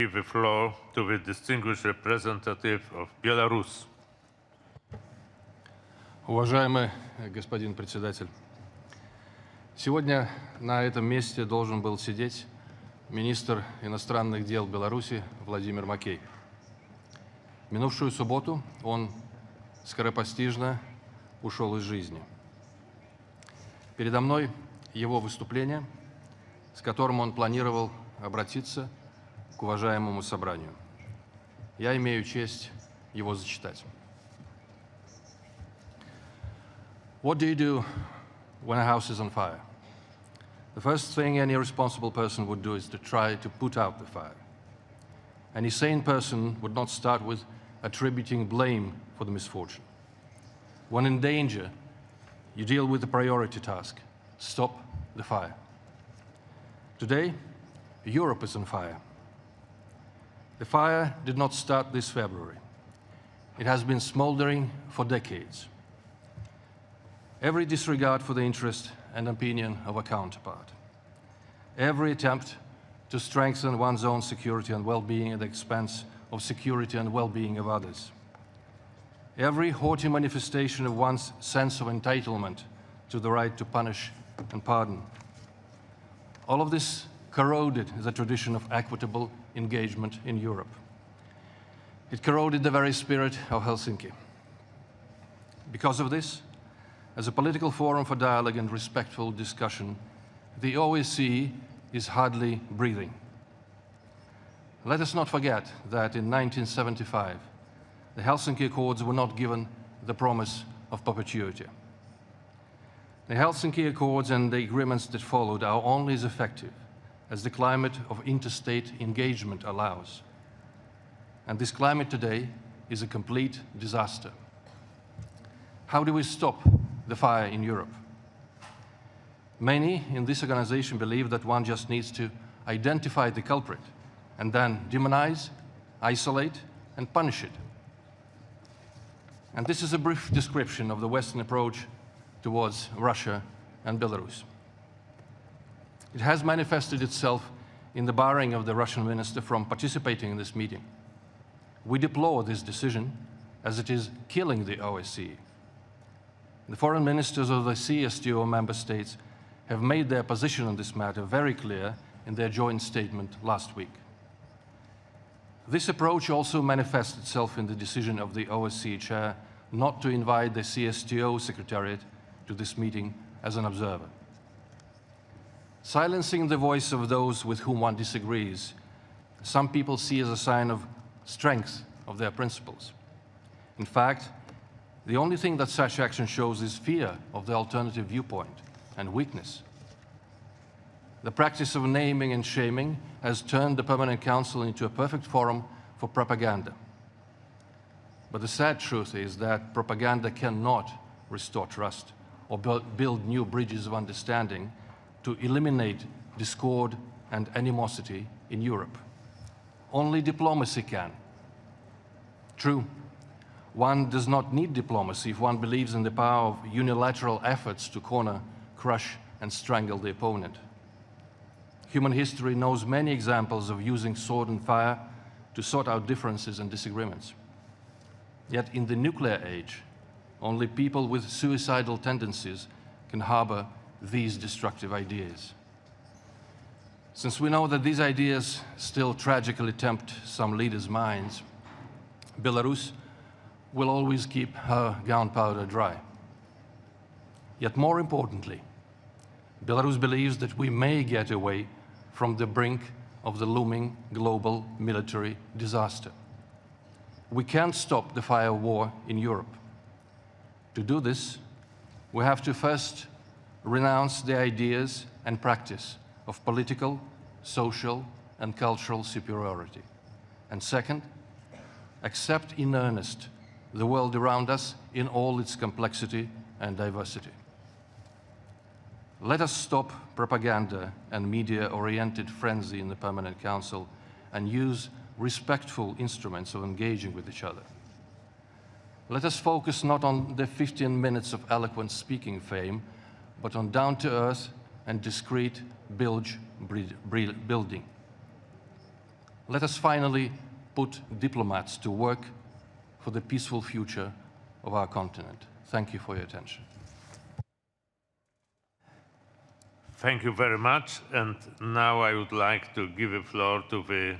give the floor to the distinguished representative of Belarus. Уважаемый господин председатель, сегодня на этом месте должен был сидеть министр иностранных дел Беларуси Владимир Макей. В минувшую субботу он скоропостижно ушел из жизни. Передо мной его выступление, с которым он планировал обратиться к уважаемому собранию. Я имею честь его зачитать. What do you do when a house is on fire? The first thing any responsible person would do is to try to put out the fire. Any sane person would not start with attributing blame for the misfortune. When in danger, you deal with the priority task: stop the fire. Today, Europe is on fire. The fire did not start this February. It has been smoldering for decades. Every disregard for the interest and opinion of a counterpart. Every attempt to strengthen one's own security and well-being at the expense of security and well-being of others. Every haughty manifestation of one's sense of entitlement to the right to punish and pardon. All of this corroded the tradition of equitable engagement in Europe. It corroded the very spirit of Helsinki. Because of this, as a political forum for dialogue and respectful discussion, the OSCE is hardly breathing. Let us not forget that in 1975, the Helsinki Accords were not given the promise of perpetuity. The Helsinki Accords and the agreements that followed are only as effective as the climate of interstate engagement allows. And this climate today is a complete disaster. How do we stop the fire in Europe? Many in this organization believe that one just needs to identify the culprit and then demonize, isolate, and punish it. And this is a brief description of the Western approach towards Russia and Belarus. It has manifested itself in the barring of the Russian minister from participating in this meeting. We deplore this decision as it is killing the OSCE. The foreign ministers of the CSTO member states have made their position on this matter very clear in their joint statement last week. This approach also manifests itself in the decision of the OSCE chair not to invite the CSTO secretariat to this meeting as an observer. Silencing the voice of those with whom one disagrees, some people see as a sign of strength of their principles. In fact, the only thing that such action shows is fear of the alternative viewpoint and weakness. The practice of naming and shaming has turned the Permanent Council into a perfect forum for propaganda. But the sad truth is that propaganda cannot restore trust or build new bridges of understanding to eliminate discord and animosity in Europe. Only diplomacy can. True, one does not need diplomacy if one believes in the power of unilateral efforts to corner, crush, and strangle the opponent. Human history knows many examples of using sword and fire to sort out differences and disagreements. Yet in the nuclear age, only people with suicidal tendencies can harbor these destructive ideas. Since we know that these ideas still tragically tempt some leaders' minds, Belarus will always keep her gunpowder dry. Yet more importantly, Belarus believes that we may get away from the brink of the looming global military disaster. We can't stop the fire war in Europe. To do this, we have to first renounce the ideas and practice of political, social, and cultural superiority. And second, accept in earnest the world around us in all its complexity and diversity. Let us stop propaganda and media-oriented frenzy in the Permanent Council and use respectful instruments of engaging with each other. Let us focus not on the 15 minutes of eloquent speaking fame, but on down-to-earth and discreet building. let us finally put diplomats to work for the peaceful future of our continent. Thank you for your attention. Thank you very much. And now I would like to give the floor to the